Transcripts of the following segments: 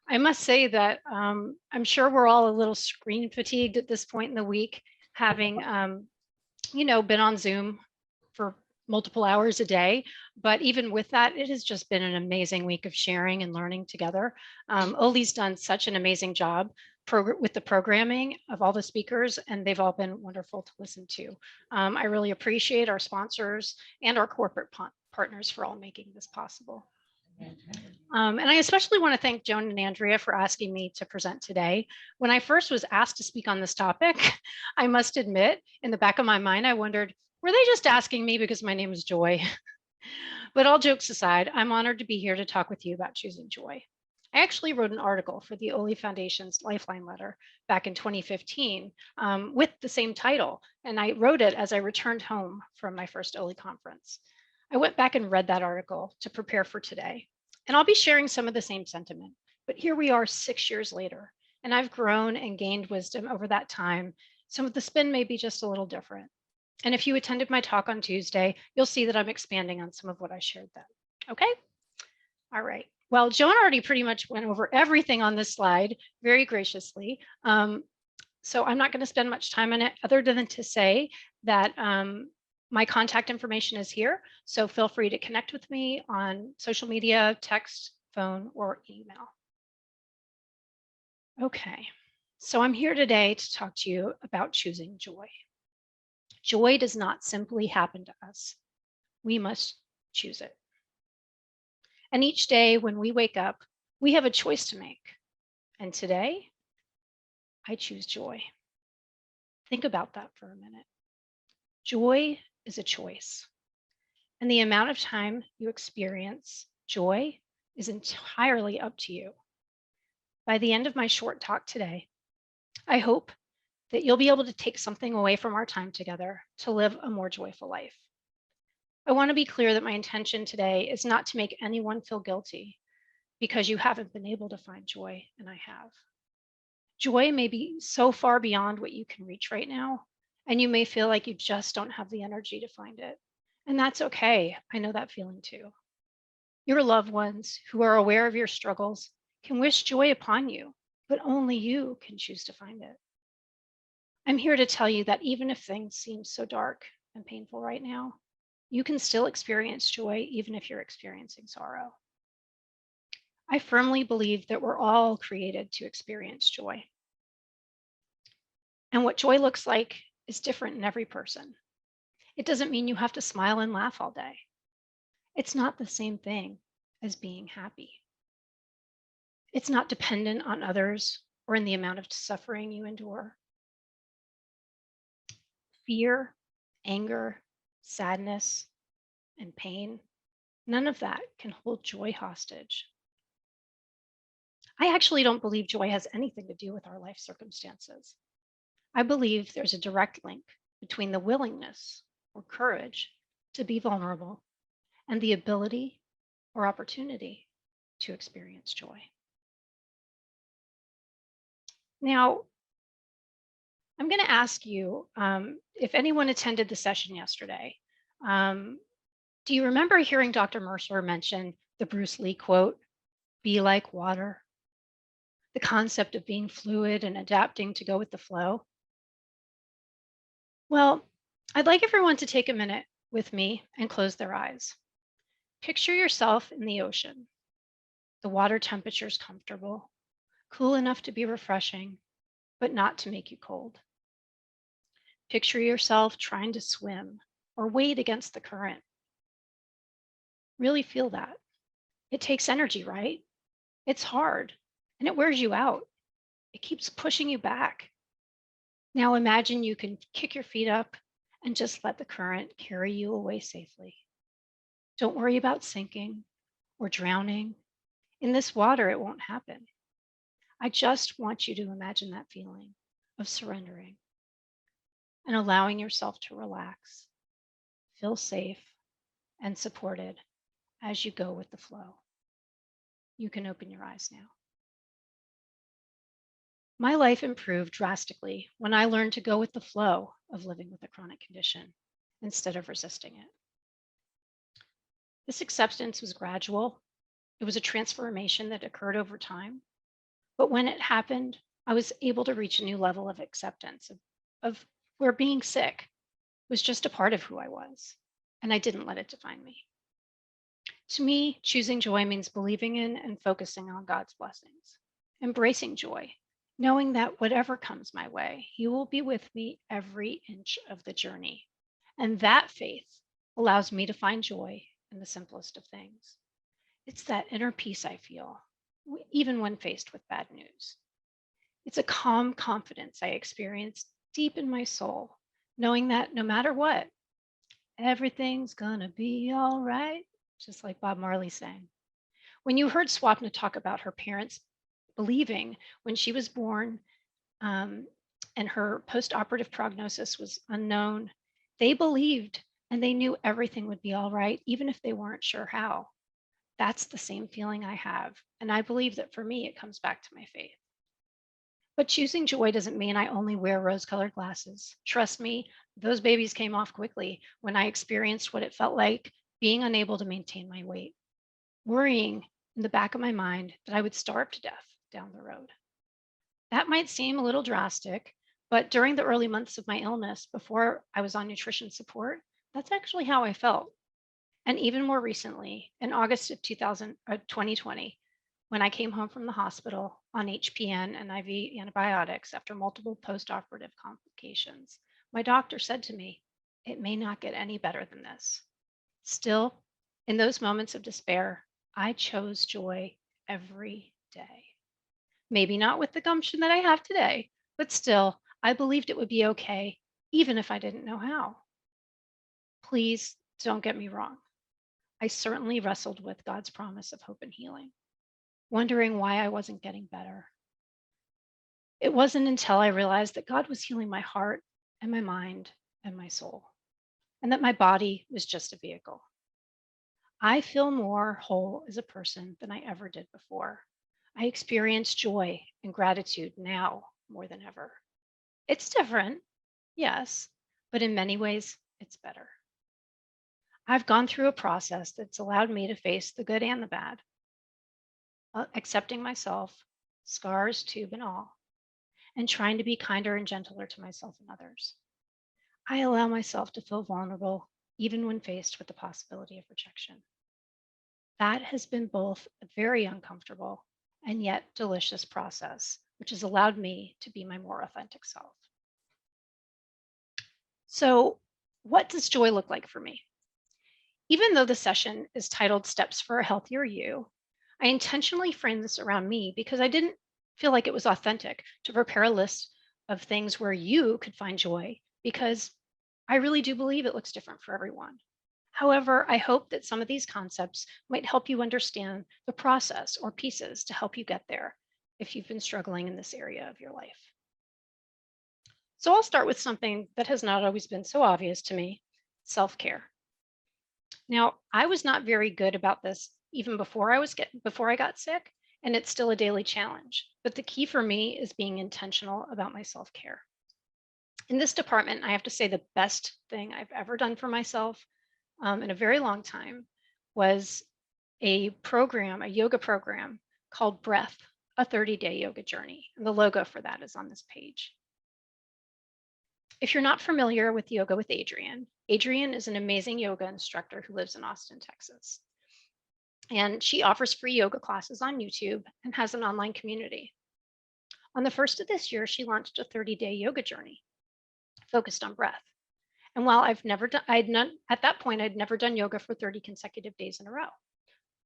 I must say that I'm sure we're all a little screen fatigued at this point in the week, having been on Zoom for multiple hours a day. But even with that, it has just been an amazing week of sharing and learning together. Oli's done such an amazing job with the programming of all the speakers, and they've all been wonderful to listen to. I really appreciate our sponsors and our corporate partners for all making this possible. And I especially want to thank Joan and Andrea for asking me to present today. When I first was asked to speak on this topic, I must admit, in the back of my mind, I wondered, were they just asking me because my name is Joy? But all jokes aside, I'm honored to be here to talk with you about choosing joy. I actually wrote an article for the Oley Foundation's Lifeline letter back in 2015 with the same title, and I wrote it as I returned home from my first Oley conference. I went back and read that article to prepare for today, and I'll be sharing some of the same sentiment. But here we are 6 years later, and I've grown and gained wisdom over that time. Some of the spin may be just a little different. And if you attended my talk on Tuesday, you'll see that I'm expanding on some of what I shared then. Okay? All right. Well, Joan already pretty much went over everything on this slide very graciously. So I'm not going to spend much time on it other than to say that my contact information is here. So feel free to connect with me on social media, text, phone, or email. Okay. So I'm here today to talk to you about choosing joy. Joy does not simply happen to us. We must choose it. And each day when we wake up, we have a choice to make. And today, I choose joy. Think about that for a minute. Joy is a choice. And the amount of time you experience joy is entirely up to you. By the end of my short talk today, I hope that you'll be able to take something away from our time together to live a more joyful life. I want to be clear that my intention today is not to make anyone feel guilty because you haven't been able to find joy, and I have. Joy may be so far beyond what you can reach right now, and you may feel like you just don't have the energy to find it. And that's okay. I know that feeling too. Your loved ones who are aware of your struggles can wish joy upon you, but only you can choose to find it. I'm here to tell you that even if things seem so dark and painful right now, you can still experience joy even if you're experiencing sorrow. I firmly believe that we're all created to experience joy. And what joy looks like is different in every person. It doesn't mean you have to smile and laugh all day. It's not the same thing as being happy. It's not dependent on others or in the amount of suffering you endure. Fear, anger, sadness, and pain, none of that can hold joy hostage. I actually don't believe joy has anything to do with our life circumstances. I believe there's a direct link between the willingness or courage to be vulnerable and the ability or opportunity to experience joy. Now, I'm going to ask you if anyone attended the session yesterday. Do you remember hearing Dr. Mercer mention the Bruce Lee quote, "Be like water"? The concept of being fluid and adapting to go with the flow. Well, I'd like everyone to take a minute with me and close their eyes. Picture yourself in the ocean. The water temperature is comfortable, cool enough to be refreshing, but not to make you cold. Picture yourself trying to swim or wade against the current. Really feel that. It takes energy, right? It's hard and it wears you out. It keeps pushing you back. Now imagine you can kick your feet up and just let the current carry you away safely. Don't worry about sinking or drowning. In this water, it won't happen. I just want you to imagine that feeling of surrendering and allowing yourself to relax, feel safe and supported as you go with the flow. You can open your eyes now. My life improved drastically when I learned to go with the flow of living with a chronic condition instead of resisting it. This acceptance was gradual. It was a transformation that occurred over time. But when it happened, I was able to reach a new level of acceptance of where being sick was just a part of who I was, and I didn't let it define me. To me, choosing joy means believing in and focusing on God's blessings, embracing joy, knowing that whatever comes my way, He will be with me every inch of the journey. And that faith allows me to find joy in the simplest of things. It's that inner peace I feel, even when faced with bad news. It's a calm confidence I experience deep in my soul, knowing that no matter what, everything's gonna be all right, just like Bob Marley sang. When you heard Swapna talk about her parents believing when she was born um, and her post-operative prognosis was unknown, they believed and they knew everything would be all right, even if they weren't sure how. That's the same feeling I have. And I believe that for me, it comes back to my faith. But choosing joy doesn't mean I only wear rose colored glasses. Trust me, those babies came off quickly when I experienced what it felt like being unable to maintain my weight, worrying in the back of my mind that I would starve to death down the road. That might seem a little drastic, but during the early months of my illness, before I was on nutrition support, that's actually how I felt. And even more recently, in August of 2020, when I came home from the hospital on HPN and IV antibiotics after multiple post-operative complications, my doctor said to me, "It may not get any better than this." Still, in those moments of despair, I chose joy every day. Maybe not with the gumption that I have today, but still, I believed it would be okay, even if I didn't know how. Please don't get me wrong. I certainly wrestled with God's promise of hope and healing, wondering why I wasn't getting better. It wasn't until I realized that God was healing my heart and my mind and my soul, and that my body was just a vehicle. I feel more whole as a person than I ever did before. I experience joy and gratitude now more than ever. It's different, yes, but in many ways, it's better. I've gone through a process that's allowed me to face the good and the bad, accepting myself, scars, tube, and all, and trying to be kinder and gentler to myself and others. I allow myself to feel vulnerable, even when faced with the possibility of rejection. That has been both a very uncomfortable and yet delicious process, which has allowed me to be my more authentic self. So, what does joy look like for me? Even though the session is titled Steps for a Healthier You, I intentionally framed this around me because I didn't feel like it was authentic to prepare a list of things where you could find joy, because I really do believe it looks different for everyone. However, I hope that some of these concepts might help you understand the process or pieces to help you get there if you've been struggling in this area of your life. So I'll start with something that has not always been so obvious to me: self-care. Now, I was not very good about this even before I got sick, and it's still a daily challenge. But the key for me is being intentional about my self-care. In this department, I have to say the best thing I've ever done for myself in a very long time was a yoga program called Breath, a 30-day yoga journey. And the logo for that is on this page. If you're not familiar with Yoga with Adriene, Adriene is an amazing yoga instructor who lives in Austin, Texas. And she offers free yoga classes on YouTube and has an online community. On the first of this year, she launched a 30-day yoga journey focused on breath. And while at that point, I'd never done yoga for 30 consecutive days in a row,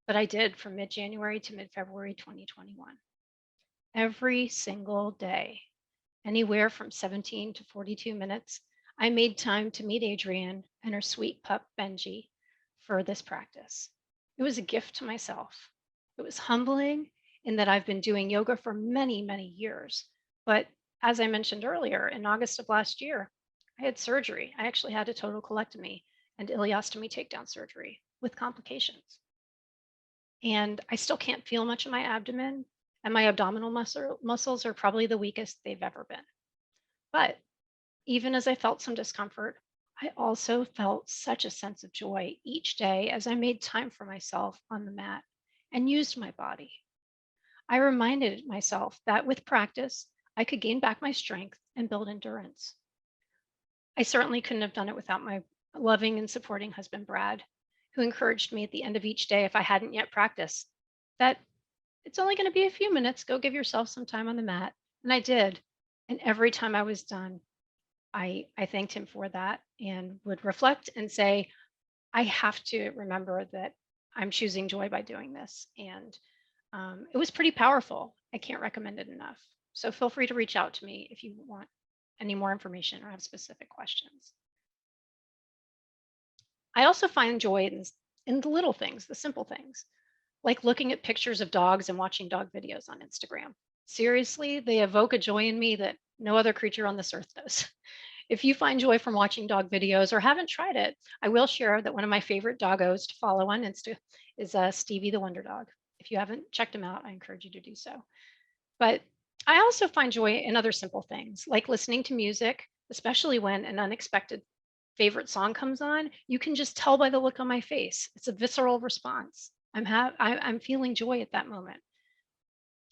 but I did from mid-January to mid-February 2021. Every single day, anywhere from 17 to 42 minutes, I made time to meet Adriene and her sweet pup, Benji, for this practice. It was a gift to myself. It was humbling in that I've been doing yoga for many, many years. But as I mentioned earlier, in August of last year, I had surgery. I actually had a total colectomy and ileostomy takedown surgery with complications. And I still can't feel much in my abdomen, and my abdominal muscles are probably the weakest they've ever been. But even as I felt some discomfort, I also felt such a sense of joy each day as I made time for myself on the mat and used my body. I reminded myself that with practice, I could gain back my strength and build endurance. I certainly couldn't have done it without my loving and supporting husband, Brad, who encouraged me at the end of each day if I hadn't yet practiced that it's only going to be a few minutes. Go give yourself some time on the mat. And I did. And every time I was done, I thanked him for that and would reflect and say, I have to remember that I'm choosing joy by doing this. And it was pretty powerful. I can't recommend it enough. So feel free to reach out to me if you want any more information or have specific questions. I also find joy in the little things, the simple things, like looking at pictures of dogs and watching dog videos on Instagram. Seriously, they evoke a joy in me that no other creature on this earth does. If you find joy from watching dog videos or haven't tried it, I will share that one of my favorite doggos to follow on Insta is Stevie the Wonder Dog. If you haven't checked him out, I encourage you to do so. But I also find joy in other simple things, like listening to music, especially when an unexpected favorite song comes on. You can just tell by the look on my face. It's a visceral response. I'm feeling joy at that moment.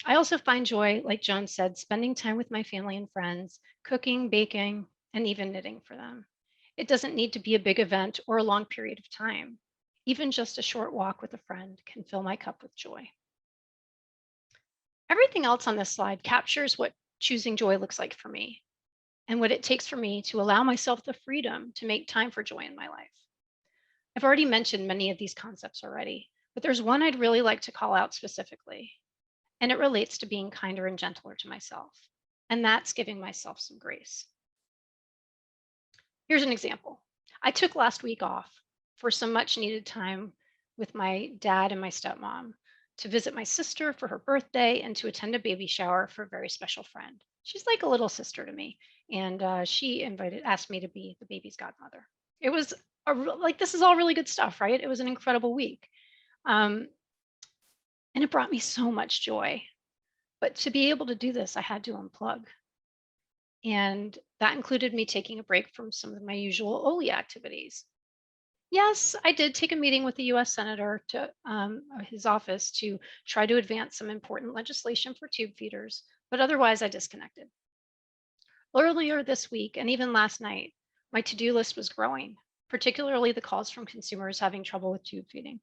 I also find joy, like John said, spending time with my family and friends, cooking, baking, and even knitting for them. It doesn't need to be a big event or a long period of time. Even just a short walk with a friend can fill my cup with joy. Everything else on this slide captures what choosing joy looks like for me and what it takes for me to allow myself the freedom to make time for joy in my life. I've already mentioned many of these concepts already, but there's one I'd really like to call out specifically, and it relates to being kinder and gentler to myself, and that's giving myself some grace. Here's an example. I took last week off for some much needed time with my dad and my stepmom to visit my sister for her birthday and to attend a baby shower for a very special friend. She's like a little sister to me, and she asked me to be the baby's godmother. It was like, this is all really good stuff, right? It was an incredible week. And it brought me so much joy. But to be able to do this, I had to unplug. And that included me taking a break from some of my usual Oley activities. Yes, I did take a meeting with the US Senator to his office to try to advance some important legislation for tube feeders, but otherwise I disconnected. Earlier this week and even last night, my to-do list was growing, particularly the calls from consumers having trouble with tube feeding.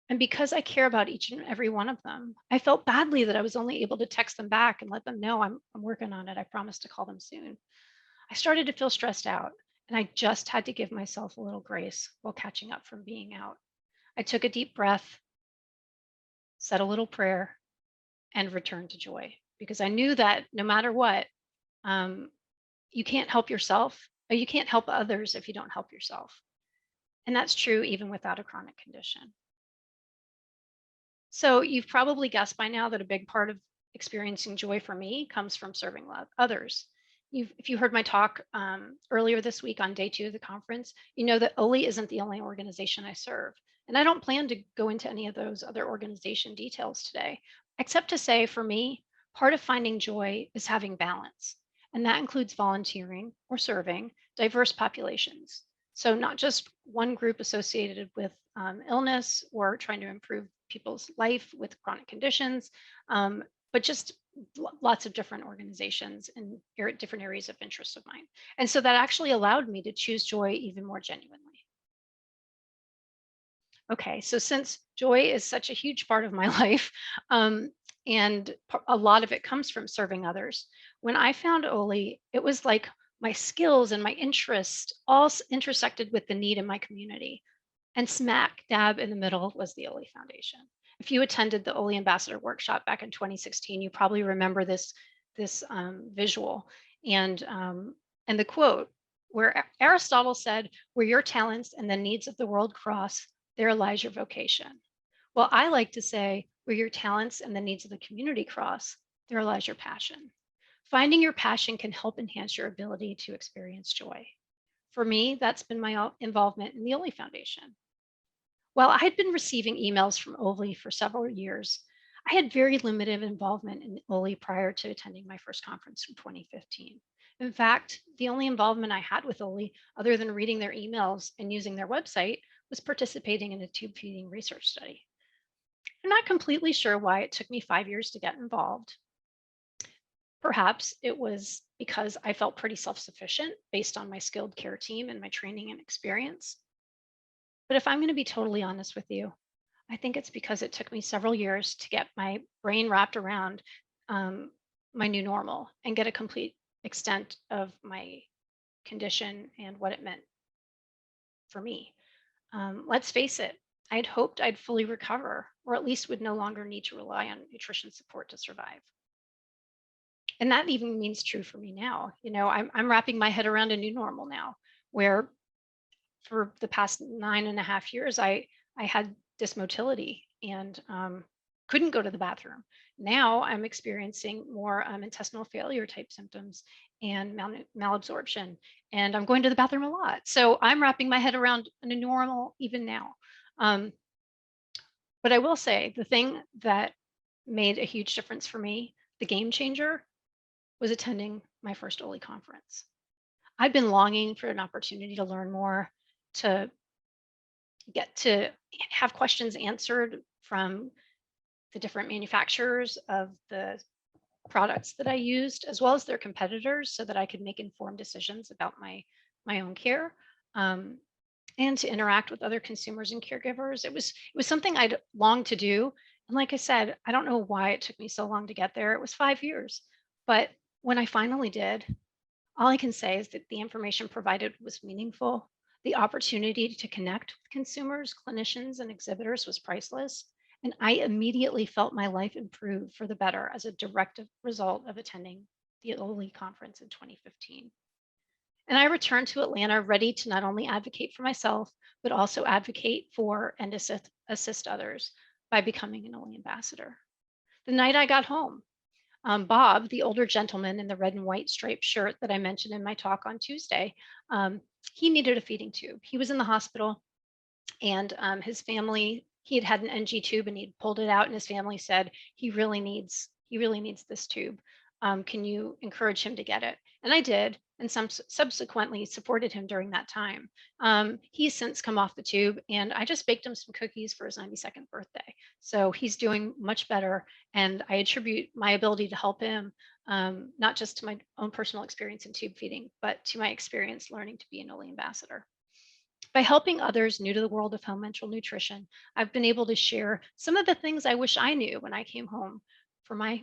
And because I care about each and every one of them, I felt badly that I was only able to text them back and let them know I'm working on it. I promised to call them soon. I started to feel stressed out, and I just had to give myself a little grace while catching up from being out. I took a deep breath, said a little prayer, and returned to joy because I knew that no matter what, you can't help yourself, or you can't help others if you don't help yourself. And that's true even without a chronic condition. So you've probably guessed by now that a big part of experiencing joy for me comes from serving others. If you heard my talk earlier this week on day 2 of the conference, you know that Oley isn't the only organization I serve. And I don't plan to go into any of those other organization details today, except to say for me, part of finding joy is having balance. And that includes volunteering or serving diverse populations. So not just one group associated with illness or trying to improve people's life with chronic conditions, but just lots of different organizations in different areas of interest of mine. And so that actually allowed me to choose joy even more genuinely. Okay, so since joy is such a huge part of my life, and a lot of it comes from serving others, when I found Oley, it was like my skills and my interest all intersected with the need in my community. And smack dab in the middle was the Oley Foundation. If you attended the Oley Ambassador Workshop back in 2016, you probably remember this visual and the quote where Aristotle said, "Where your talents and the needs of the world cross, there lies your vocation." Well, I like to say, where your talents and the needs of the community cross, there lies your passion. Finding your passion can help enhance your ability to experience joy. For me, that's been my involvement in the Oley Foundation. While I had been receiving emails from Oley for several years, I had very limited involvement in Oley prior to attending my first conference in 2015. In fact, the only involvement I had with Oley, other than reading their emails and using their website, was participating in a tube feeding research study. I'm not completely sure why it took me 5 years to get involved. Perhaps it was because I felt pretty self-sufficient based on my skilled care team and my training and experience. But if I'm going to be totally honest with you, I think it's because it took me several years to get my brain wrapped around um, my new normal and get a complete extent of my condition and what it meant for me. Let's face it, I'd hoped I'd fully recover, or at least would no longer need to rely on nutrition support to survive. And that even means true for me now. I'm wrapping my head around a new normal now, where for the past 9.5 years, I had dysmotility and couldn't go to the bathroom. Now I'm experiencing more intestinal failure type symptoms and malabsorption, and I'm going to the bathroom a lot. So I'm wrapping my head around a new normal even now. Um, but I will say the thing that made a huge difference for me, the game changer, was attending my first Oley conference. I've been longing for an opportunity to learn more, to get to have questions answered from the different manufacturers of the products that I used, as well as their competitors, so that I could make informed decisions about my own care, um, and to interact with other consumers and caregivers. It was something I'd longed to do, and like I said, I don't know why it took me so long to get there. It was 5 years, but when I finally did, all I can say is that the information provided was meaningful. The opportunity to connect with consumers, clinicians, and exhibitors was priceless. And I immediately felt my life improve for the better as a direct result of attending the Oley conference in 2015. And I returned to Atlanta ready to not only advocate for myself, but also advocate for and assist others by becoming an Oley ambassador. The night I got home, Bob, the older gentleman in the red and white striped shirt that I mentioned in my talk on Tuesday, um, he needed a feeding tube. He was in the hospital, and his family, he had an NG tube and he'd pulled it out, and his family said he really needs this tube. Can you encourage him to get it? And I did, and subsequently supported him during that time. He's since come off the tube, and I just baked him some cookies for his 92nd birthday. So he's doing much better, and I attribute my ability to help him, not just to my own personal experience in tube feeding, but to my experience learning to be an Oley ambassador. By helping others new to the world of home enteral nutrition, I've been able to share some of the things I wish I knew when I came home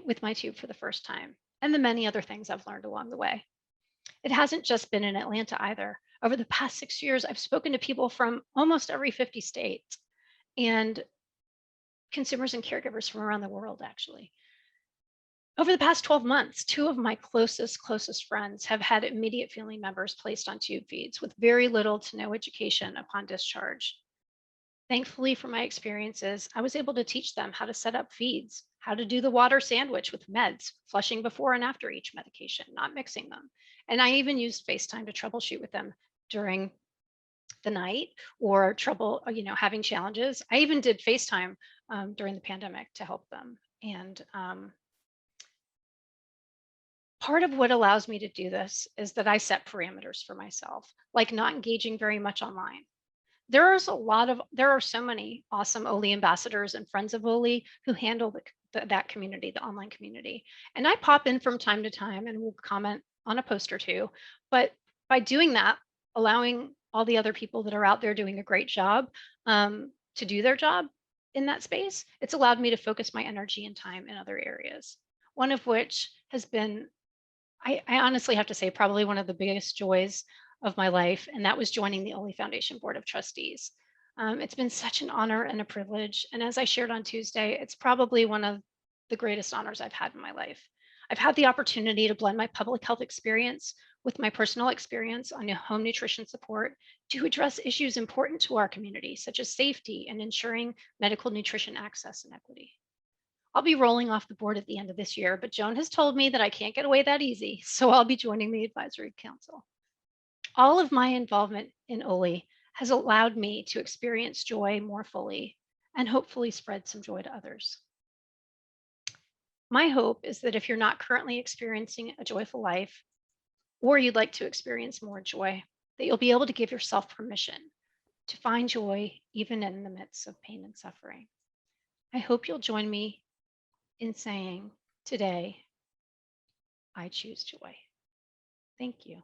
with my tube for the first time, and the many other things I've learned along the way. It hasn't just been in Atlanta either. Over the past 6 years, I've spoken to people from almost every 50 states and consumers and caregivers from around the world, actually. Over the past 12 months, two of my closest friends have had immediate family members placed on tube feeds with very little to no education upon discharge. Thankfully, from my experiences, I was able to teach them how to set up feeds, how to do the water sandwich with meds, flushing before and after each medication, not mixing them. And I even used FaceTime to troubleshoot with them during the night, or trouble, having challenges. I even did FaceTime during the pandemic to help them. And part of what allows me to do this is that I set parameters for myself, like not engaging very much online. There are so many awesome Oley ambassadors and friends of Oley who handle that community, the online community. And I pop in from time to time and will comment on a post or two. But by doing that, allowing all the other people that are out there doing a great job to do their job in that space, it's allowed me to focus my energy and time in other areas. One of which has been, I honestly have to say, probably one of the biggest joys of my life, and that was joining the Oley Foundation Board of Trustees. It's been such an honor and a privilege, and as I shared on Tuesday, it's probably one of the greatest honors I've had in my life. I've had the opportunity to blend my public health experience with my personal experience on home nutrition support to address issues important to our community, such as safety and ensuring medical nutrition access and equity. I'll be rolling off the board at the end of this year, but Joan has told me that I can't get away that easy, so I'll be joining the advisory council. All of my involvement in Oley has allowed me to experience joy more fully and hopefully spread some joy to others. My hope is that if you're not currently experiencing a joyful life, or you'd like to experience more joy, that you'll be able to give yourself permission to find joy even in the midst of pain and suffering. I hope you'll join me in saying today, I choose joy. Thank you.